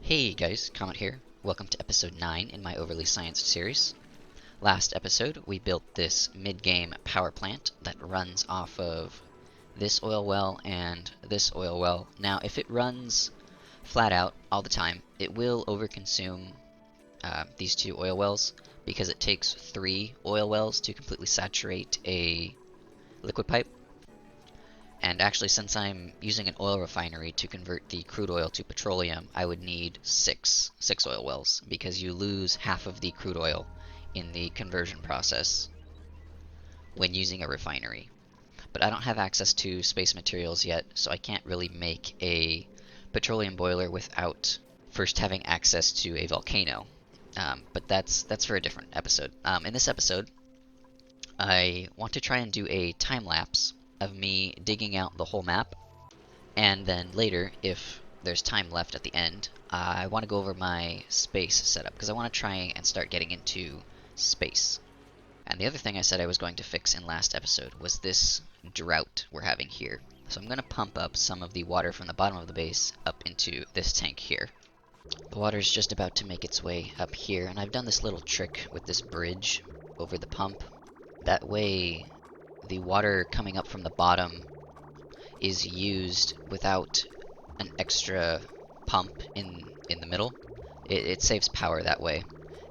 Hey guys, Comet here. Welcome to episode 9 in my Overly Scienced series. Last episode, we built this mid-game power plant that runs off of this oil well and this oil well. Now, if it runs flat out all the time, it will overconsume these two oil wells because it takes 3 oil wells to completely saturate a liquid pipe. And actually, since I'm using an oil refinery to convert the crude oil to petroleum, I would need six oil wells, because you lose half of the crude oil in the conversion process when using a refinery. But I don't have access to space materials yet, so I can't really make a petroleum boiler without first having access to a volcano. But that's for a different episode. In this episode, I want to try and do a time lapse of me digging out the whole map, and then later, if there's time left at the end, I want to go over my space setup, because I want to try and start getting into space. And the other thing I said I was going to fix in last episode was this drought we're having here. So I'm going to pump up some of the water from the bottom of the base up into this tank here. The water's just about to make its way up here, and I've done this little trick with this bridge over the pump. That way, the water coming up from the bottom is used without an extra pump in the middle. It saves power that way.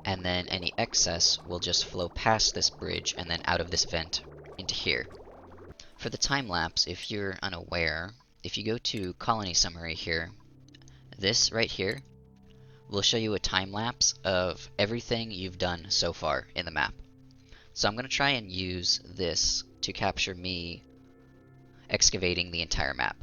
And then any excess will just flow past this bridge and then out of this vent into here. For the time lapse, if you're unaware, if you go to colony summary here, this right here will show you a time lapse of everything you've done so far in the map. So I'm going to try and use this to capture me excavating the entire map.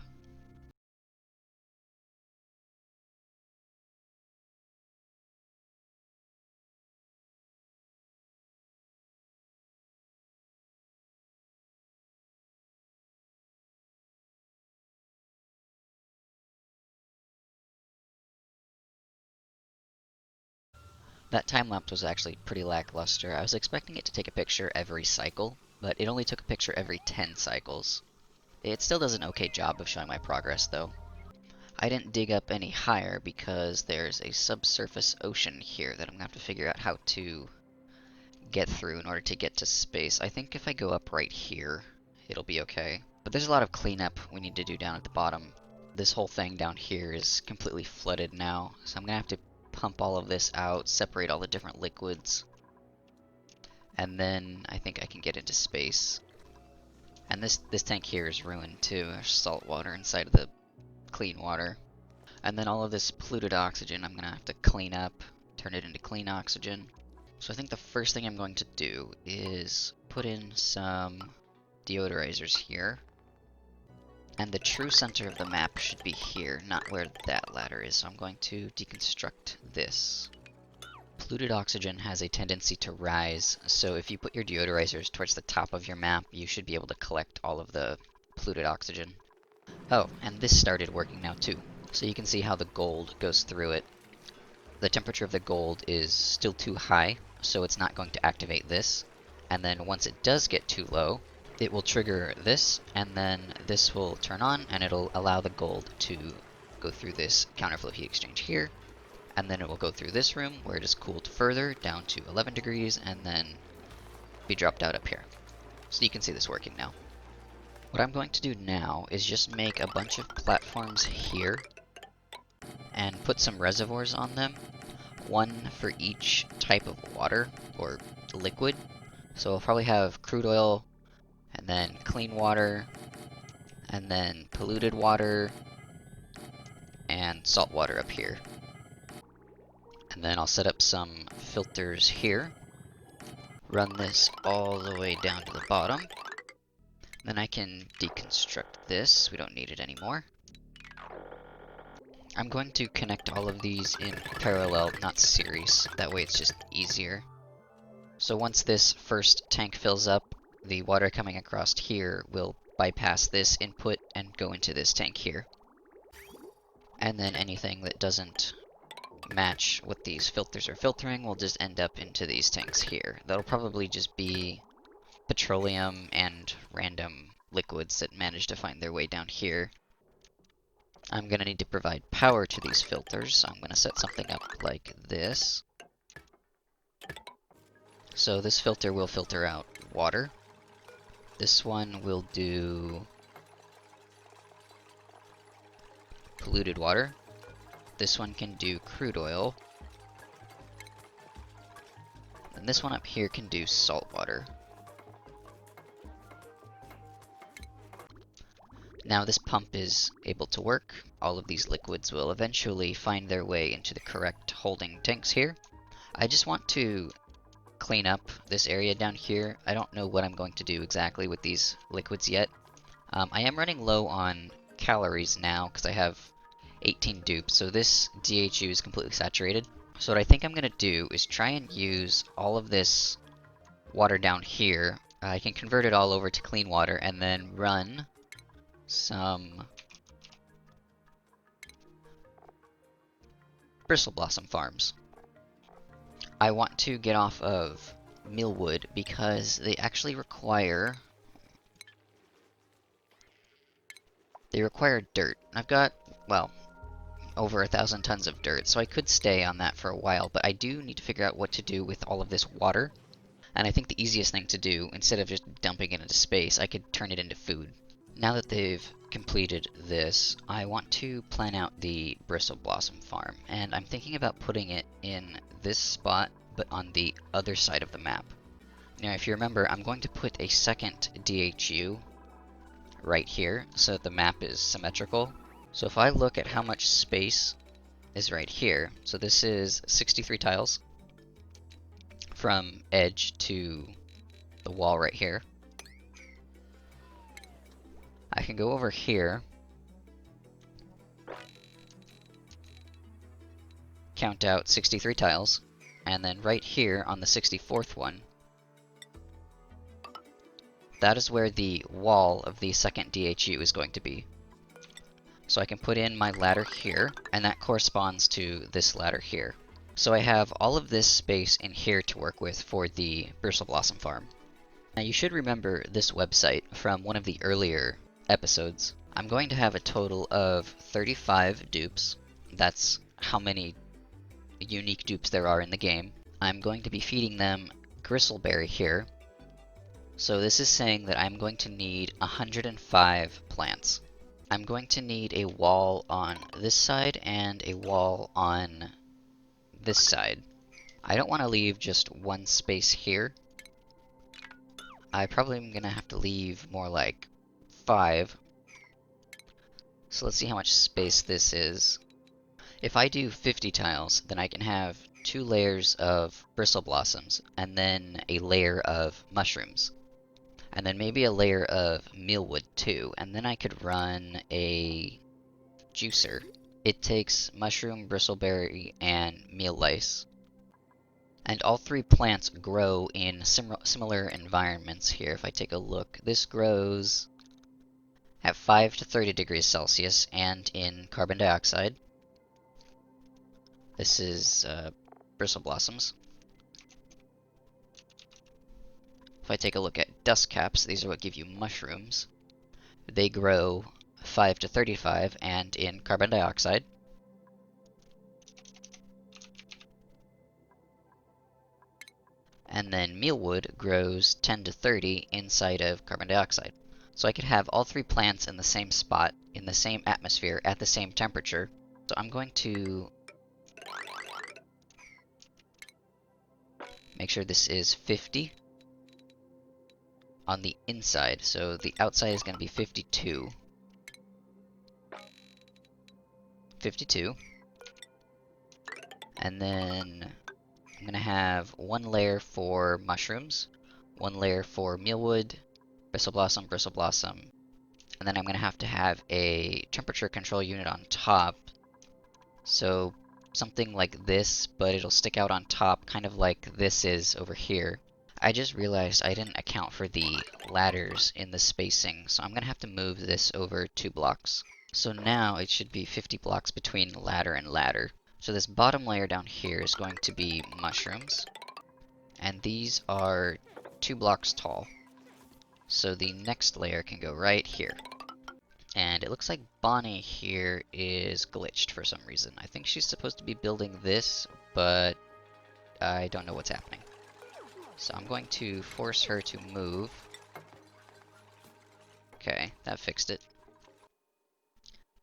That time lapse was actually pretty lackluster. I was expecting it to take a picture every cycle, but it only took a picture every 10 cycles. It still does an okay job of showing my progress, though. I didn't dig up any higher because there's a subsurface ocean here that I'm gonna have to figure out how to get through in order to get to space. I think if I go up right here, it'll be okay. But there's a lot of cleanup we need to do down at the bottom. This whole thing down here is completely flooded now, so I'm gonna have to pump all of this out, separate all the different liquids, and then I think I can get into space. And this tank here is ruined too. There's salt water inside of the clean water. And then all of this polluted oxygen I'm gonna have to clean up, turn it into clean oxygen. So I think the first thing I'm going to do is put in some deodorizers here. And the true center of the map should be here, not where that ladder is. So I'm going to deconstruct this. Polluted oxygen has a tendency to rise, so if you put your deodorizers towards the top of your map, you should be able to collect all of the polluted oxygen. Oh, and this started working now too. So you can see how the gold goes through it. The temperature of the gold is still too high, so it's not going to activate this. And then once it does get too low, it will trigger this, and then this will turn on, and it'll allow the gold to go through this counterflow heat exchange here. And then it will go through this room, where it is cooled further, down to 11 degrees, and then be dropped out up here. So you can see this working now. What I'm going to do now is just make a bunch of platforms here, and put some reservoirs on them, one for each type of water, or liquid. So I'll probably have crude oil, and then clean water, and then polluted water, and salt water up here. And then I'll set up some filters here, run this all the way down to the bottom. Then I can deconstruct this, we don't need it anymore. I'm going to connect all of these in parallel, not series, that way it's just easier. So once this first tank fills up, the water coming across here will bypass this input and go into this tank here. And then anything that doesn't match what these filters are filtering will just end up into these tanks here. That'll probably just be petroleum and random liquids that manage to find their way down here. I'm going to need to provide power to these filters, so I'm going to set something up like this. So this filter will filter out water. This one will do polluted water. This one can do crude oil. And this one up here can do salt water. Now this pump is able to work. All of these liquids will eventually find their way into the correct holding tanks here. I just want to clean up this area down here. I don't know what I'm going to do exactly with these liquids yet. I am running low on calories now because I have 18 dupes, so this DHU is completely saturated. So what I think I'm going to do is try and use all of this water down here. I can convert it all over to clean water and then run some Bristle Blossom farms. I want to get off of mealwood because they actually require dirt. I've got, well, over 1,000 tons of dirt, so I could stay on that for a while, but I do need to figure out what to do with all of this water. And I think the easiest thing to do, instead of just dumping it into space, I could turn it into food. Now that they've completed this, I want to plan out the Bristle Blossom farm, and I'm thinking about putting it in this spot, but on the other side of the map. Now, if you remember, I'm going to put a second DHU right here, so that the map is symmetrical. So if I look at how much space is right here, so this is 63 tiles from edge to the wall right here. I can go over here, count out 63 tiles, and then right here on the 64th one, that is where the wall of the second DHU is going to be. So I can put in my ladder here, and that corresponds to this ladder here. So I have all of this space in here to work with for the Bristle Blossom farm. Now you should remember this website from one of the earlier episodes. I'm going to have a total of 35 dupes. That's how many unique dupes there are in the game. I'm going to be feeding them gristleberry here. So this is saying that I'm going to need 105 plants. I'm going to need a wall on this side and a wall on this side. I don't want to leave just one space here. I probably am going to have to leave more like 5. So let's see how much space this is. If I do 50 tiles, then I can have 2 layers of bristle blossoms, and then a layer of mushrooms. And then maybe a layer of mealwood too, and then I could run a juicer. It takes mushroom, bristleberry, and meal lice. And all 3 plants grow in similar environments here. If I take a look, this grows at 5 to 30 degrees Celsius and in carbon dioxide. This is bristle blossoms. If I take a look at dust caps, these are what give you mushrooms. They grow 5 to 35 and in carbon dioxide. And then mealwood grows 10 to 30 inside of carbon dioxide. So I could have all 3 plants in the same spot, in the same atmosphere, at the same temperature. So I'm going to make sure this is 50 on the inside. So the outside is going to be 52. 52. And then I'm going to have 1 layer for mushrooms, 1 layer for mealwood, bristle blossom, and then I'm going to have a temperature control unit on top. So something like this, but it'll stick out on top, kind of like this is over here. I just realized I didn't account for the ladders in the spacing, so I'm going to have to move this over 2 blocks. So now it should be 50 blocks between ladder and ladder. So this bottom layer down here is going to be mushrooms, and these are 2 blocks tall. So the next layer can go right here. And it looks like Bonnie here is glitched for some reason. I think she's supposed to be building this, but I don't know what's happening. So I'm going to force her to move. Okay, that fixed it.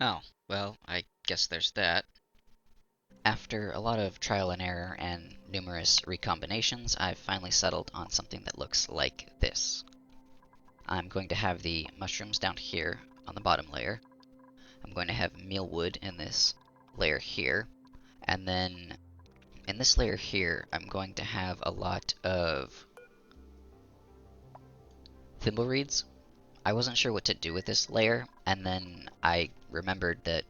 Oh, well, I guess there's that. After a lot of trial and error and numerous recombinations, I've finally settled on something that looks like this. I'm going to have the mushrooms down here on the bottom layer. I'm going to have mealwood in this layer here. And then in this layer here, I'm going to have a lot of thimble reeds. I wasn't sure what to do with this layer, and then I remembered that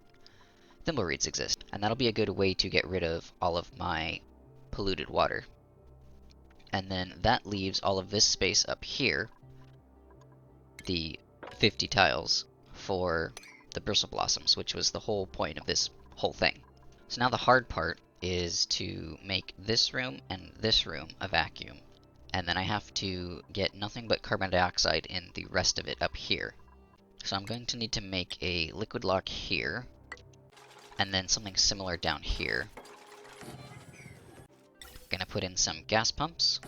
thimble reeds exist, and that'll be a good way to get rid of all of my polluted water. And then that leaves all of this space up here, the 50 tiles, for the bristle blossoms, which was the whole point of this whole thing. So now the hard part is to make this room and this room a vacuum. And then I have to get nothing but carbon dioxide in the rest of it up here. So I'm going to need to make a liquid lock here, and then something similar down here. Gonna put in some gas pumps,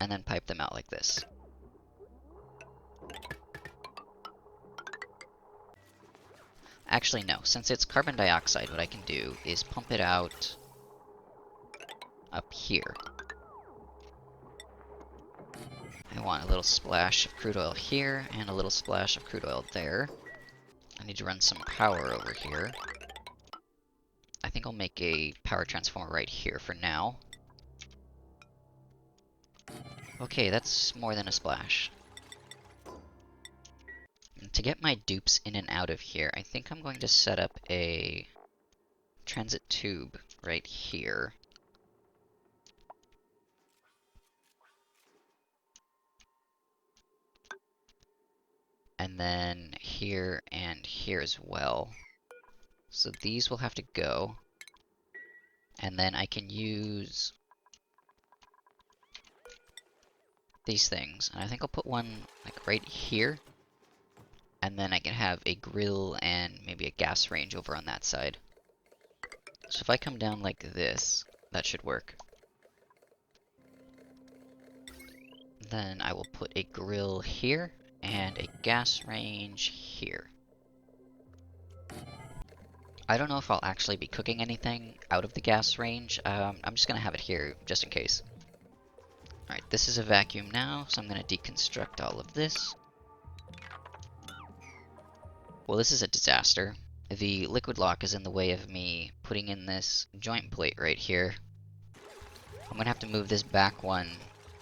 and then pipe them out like this. Actually, no. Since it's carbon dioxide, what I can do is pump it out up here. I want a little splash of crude oil here, and a little splash of crude oil there. I need to run some power over here. I think I'll make a power transformer right here for now. Okay, that's more than a splash. And to get my dupes in and out of here, I think I'm going to set up a transit tube right here. And then here and here as well. So these will have to go. And then I can use these things. And I think I'll put one like right here. And then I can have a grill and maybe a gas range over on that side. So if I come down like this, that should work. Then I will put a grill here and a gas range here. I don't know if I'll actually be cooking anything out of the gas range. I'm just going to have it here just in case. Alright, this is a vacuum now, so I'm going to deconstruct all of this. Well, this is a disaster. The liquid lock is in the way of me putting in this joint plate right here. I'm going to have to move this back one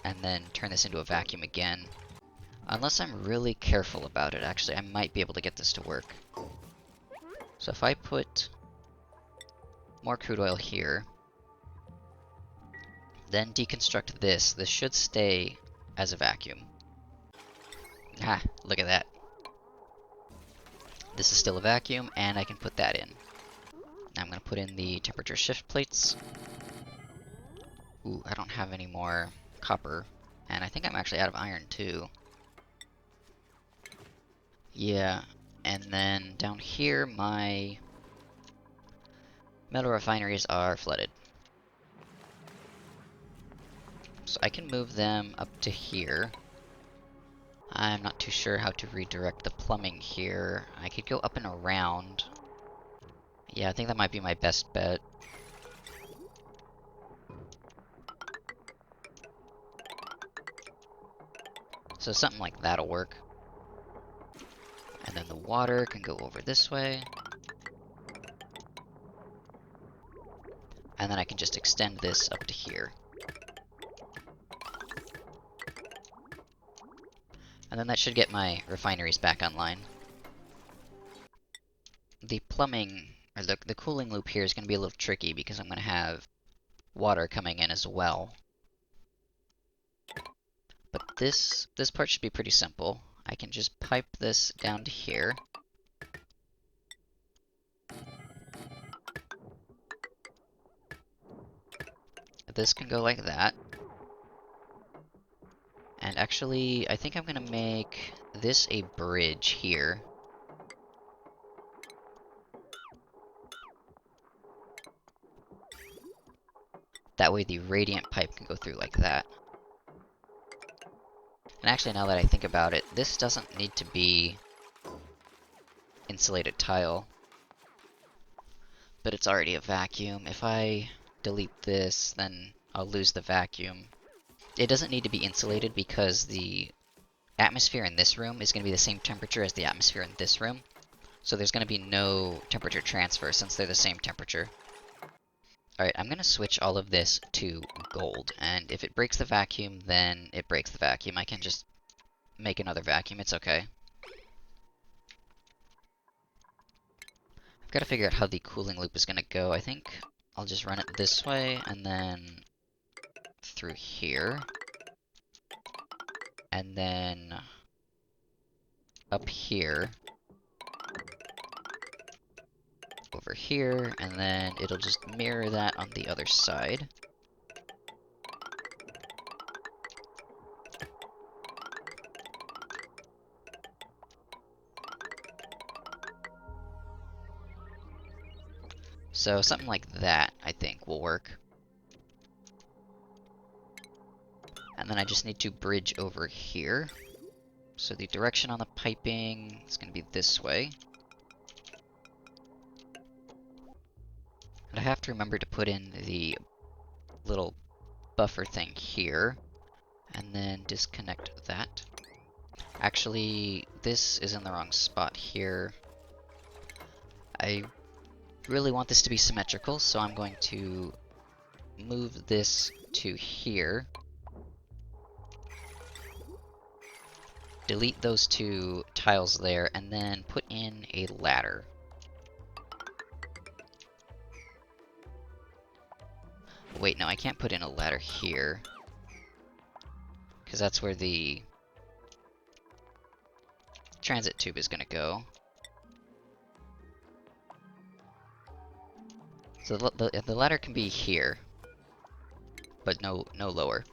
and then turn this into a vacuum again. Unless I'm really careful about it, actually, I might be able to get this to work. So if I put more crude oil here, then deconstruct this, this should stay as a vacuum. Ah, look at that. This is still a vacuum, and I can put that in. Now I'm going to put in the temperature shift plates. Ooh, I don't have any more copper, and I think I'm actually out of iron too. Yeah, and then down here my metal refineries are flooded. So I can move them up to here. I'm not too sure how to redirect the plumbing here. I could go up and around. Yeah, I think that might be my best bet. So something like that'll work. And then the water can go over this way. And then I can just extend this up to here. And then that should get my refineries back online. The plumbing, or the cooling loop here is going to be a little tricky because I'm going to have water coming in as well. But this part should be pretty simple. I can just pipe this down to here. This can go like that. And Actually, I think I'm gonna make this a bridge here. That way the radiant pipe can go through like that. And actually, now that I think about it, this doesn't need to be insulated tile. But it's already a vacuum. If I delete this, then I'll lose the vacuum. It doesn't need to be insulated because the atmosphere in this room is going to be the same temperature as the atmosphere in this room. So there's going to be no temperature transfer since they're the same temperature. Alright, I'm going to switch all of this to gold. And if it breaks the vacuum, then it breaks the vacuum. I can just make another vacuum. It's okay. I've got to figure out how the cooling loop is going to go. I think I'll just run it this way and then through here. And then up here. Over here, and then it'll just mirror that on the other side. So something like that, I think, will work. And then I just need to bridge over here. So the direction on the piping is going to be this way. And I have to remember to put in the little buffer thing here. And then disconnect that. Actually, this is in the wrong spot here. I really want this to be symmetrical, so I'm going to move this to here. Delete those two tiles there, and then put in a ladder. Wait, no, I can't put in a ladder here. Because that's where the transit tube is going to go. So the ladder can be here, but no lower.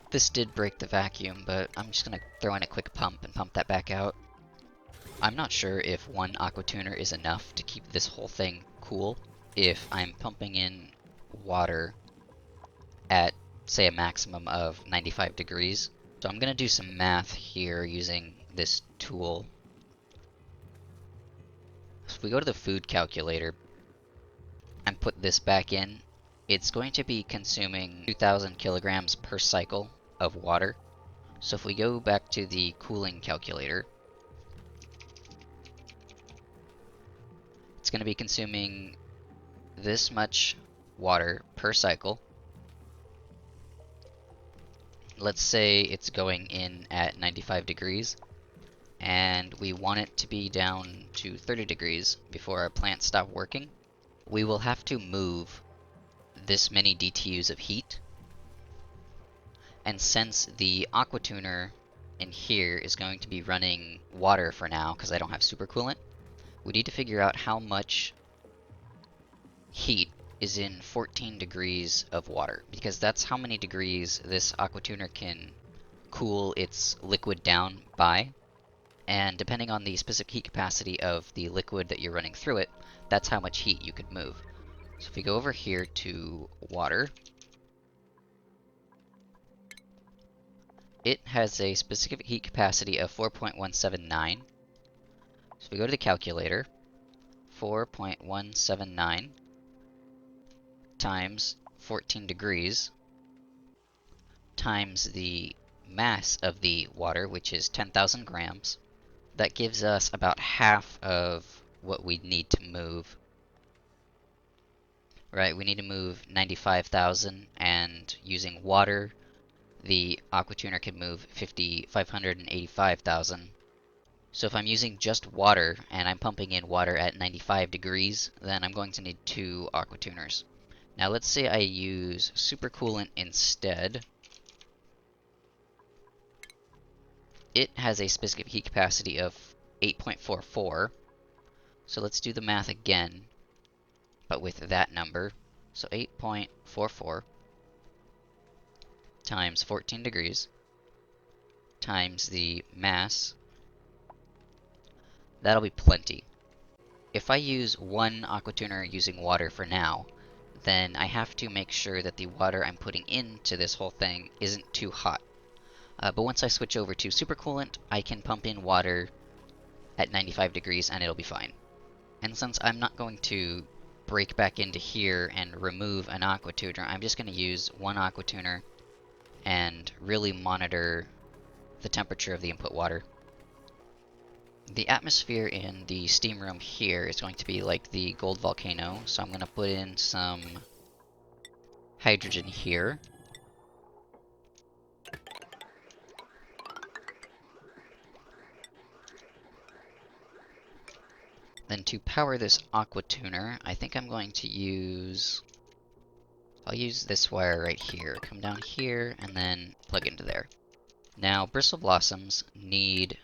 This did break the vacuum, but I'm just going to throw in a quick pump and pump that back out. I'm not sure if one aqua tuner is enough to keep this whole thing cool if I'm pumping in water at, say, a maximum of 95 degrees. So I'm going to do some math here using this tool. So if we go to the food calculator and put this back in, it's going to be consuming 2,000 kilograms per cycle of water. So if we go back to the cooling calculator, it's going to be consuming this much water per cycle. Let's say it's going in at 95 degrees, and we want it to be down to 30 degrees before our plants stop working. We will have to move this many DTUs of heat. And since the aqua tuner in here is going to be running water for now, because I don't have supercoolant, we need to figure out how much heat is in 14 degrees of water, because that's how many degrees this aqua tuner can cool its liquid down by. And depending on the specific heat capacity of the liquid that you're running through it, that's how much heat you could move. So if we go over here to water, it has a specific heat capacity of 4.179. So if we go to the calculator, 4.179 times 14 degrees times the mass of the water, which is 10,000 grams, that gives us about half of what we need to move. Right, we need to move 95,000, and using water, the aqua tuner can move 585,000. So if I'm using just water, and I'm pumping in water at 95 degrees, then I'm going to need 2 aqua tuners. Now let's say I use supercoolant instead. It has a specific heat capacity of 8.44. So let's do the math again, but with that number. So 8.44 times 14 degrees times the mass, that'll be plenty. If I use one aqua tuner using water for now, then I have to make sure that the water I'm putting into this whole thing isn't too hot. But once I switch over to supercoolant, I can pump in water at 95 degrees and it'll be fine. And since I'm not going to break back into here and remove an aqua tuner, I'm just going to use one aqua tuner and really monitor the temperature of the input water. The atmosphere in the steam room here is going to be like the gold volcano, so I'm going to put in some hydrogen here. Then to power this aqua tuner, I think I'm going to use... I'll use this wire right here. Come down here and then plug into there. Now, bristle blossoms need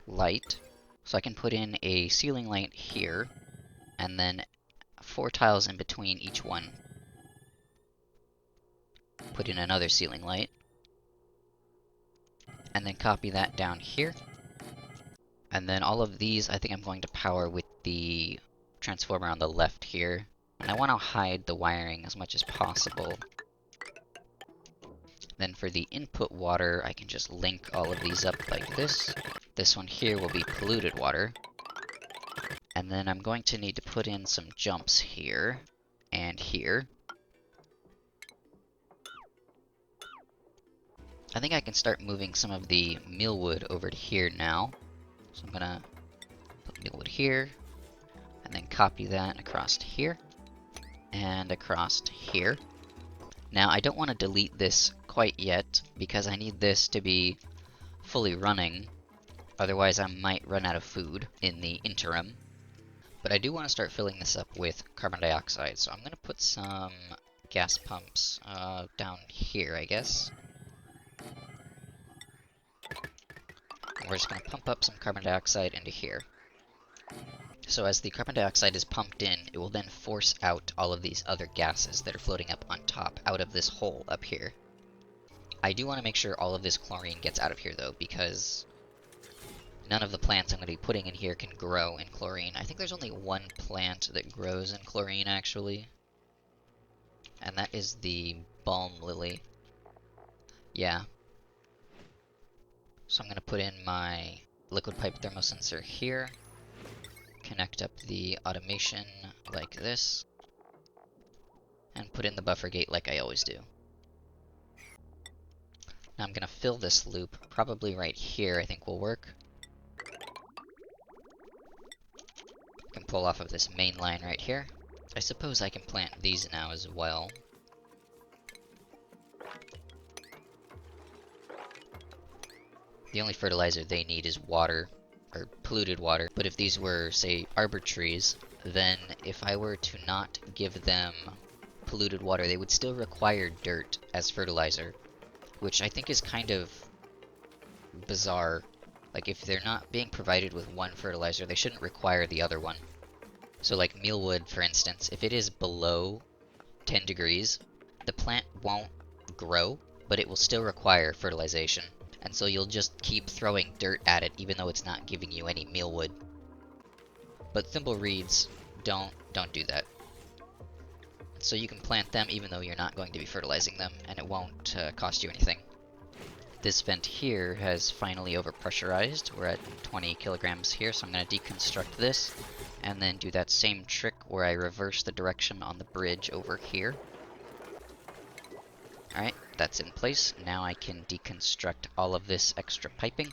light, so I can put in a ceiling light here, and then 4 tiles in between each one. Put in another ceiling light, and then copy that down here. And then all of these I think I'm going to power with the transformer on the left here. And I want to hide the wiring as much as possible. Then for the input water, I can just link all of these up like this. This one here will be polluted water. And then I'm going to need to put in some jumps here and here. I think I can start moving some of the mealwood over to here now. So I'm gonna put mealwood here, and then copy that across to here, and across to here. Now I don't want to delete this quite yet, because I need this to be fully running, otherwise I might run out of food in the interim. But I do want to start filling this up with carbon dioxide, so I'm gonna put some gas pumps down here, I guess. We're just going to pump up some carbon dioxide into here. So as the carbon dioxide is pumped in, it will then force out all of these other gases that are floating up on top out of this hole up here. I do want to make sure all of this chlorine gets out of here though, because none of the plants I'm going to be putting in here can grow in chlorine. I think there's only one plant that grows in chlorine actually, and that is the balm lily. Yeah. So I'm going to put in my liquid pipe thermosensor here, connect up the automation like this, and put in the buffer gate like I always do. Now I'm going to fill this loop, probably right here I think will work. I can pull off of this main line right here. I suppose I can plant these now as well. The only fertilizer they need is water, or polluted water. But if these were, say, arbor trees, then if I were to not give them polluted water, they would still require dirt as fertilizer, which I think is kind of bizarre. Like, if they're not being provided with one fertilizer, they shouldn't require the other one. So like mealwood, for instance, if it is below 10 degrees, the plant won't grow, but it will still require fertilization. And so you'll just keep throwing dirt at it even though it's not giving you any mealwood. But thimble reeds don't do that. So you can plant them even though you're not going to be fertilizing them, and it won't cost you anything. This vent here has finally overpressurized. We're at 20 kilograms here, so I'm going to deconstruct this, and then do that same trick where I reverse the direction on the bridge over here. Alright, that's in place. Now I can deconstruct all of this extra piping.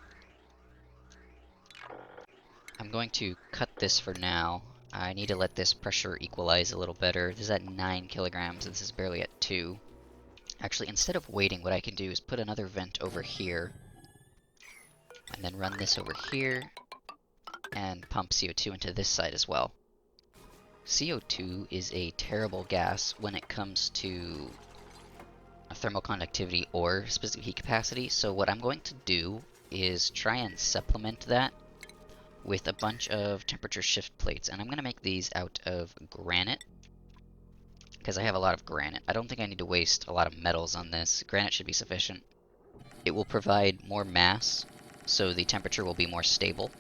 I'm going to cut this for now. I need to let this pressure equalize a little better. This is at 9 kilograms, and this is barely at 2. Actually, instead of waiting, what I can do is put another vent over here, and then run this over here, and pump CO2 into this side as well. CO2 is a terrible gas when it comes to thermal conductivity or specific heat capacity, so what I'm going to do is try and supplement that with a bunch of temperature shift plates, and I'm going to make these out of granite, because I have a lot of granite. I don't think I need to waste a lot of metals on this. Granite should be sufficient. It will provide more mass, so the temperature will be more stable.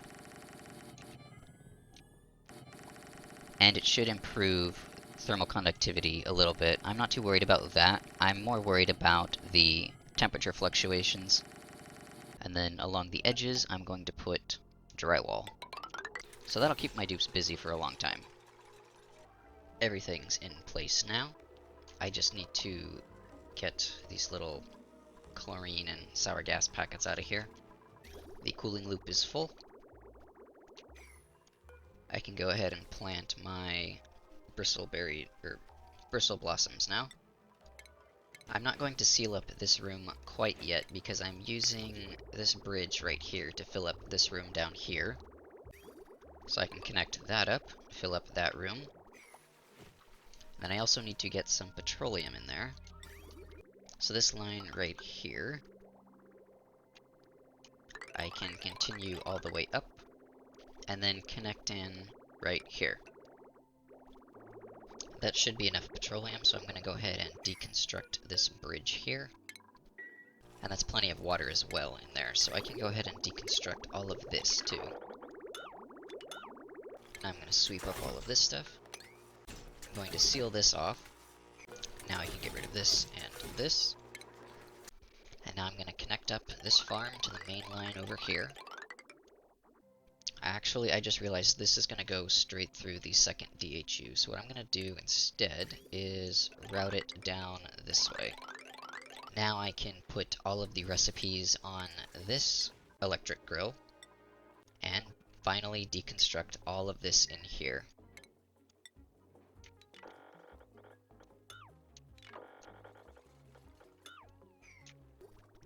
And it should improve thermal conductivity a little bit. I'm not too worried about that. I'm more worried about the temperature fluctuations. And then along the edges, I'm going to put drywall. So that'll keep my dupes busy for a long time. Everything's in place now. I just need to get these little chlorine and sour gas packets out of here. The cooling loop is full. I can go ahead and plant my bristle blossoms now. I'm not going to seal up this room quite yet because I'm using this bridge right here to fill up this room down here. So I can connect that up, fill up that room. Then I also need to get some petroleum in there. So this line right here, I can continue all the way up, and then connect in right here. That should be enough petroleum, so I'm going to go ahead and deconstruct this bridge here. And that's plenty of water as well in there, so I can go ahead and deconstruct all of this too. Now I'm going to sweep up all of this stuff. I'm going to seal this off. Now I can get rid of this and this. And now I'm going to connect up this farm to the main line over here. Actually, I just realized this is going to go straight through the second DHU, so what I'm going to do instead is route it down this way. Now I can put all of the recipes on this electric grill, and finally deconstruct all of this in here.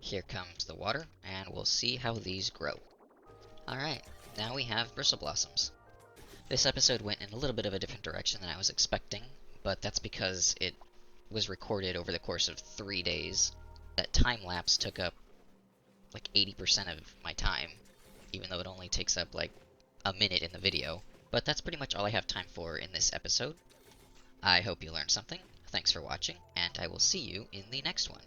Here comes the water, and we'll see how these grow. Alright, now we have bristle blossoms. This episode went in a little bit of a different direction than I was expecting, but that's because it was recorded over the course of 3 days. That time lapse took up like 80% of my time, even though it only takes up like a minute in the video. But that's pretty much all I have time for in this episode. I hope you learned something. Thanks for watching, and I will see you in the next one.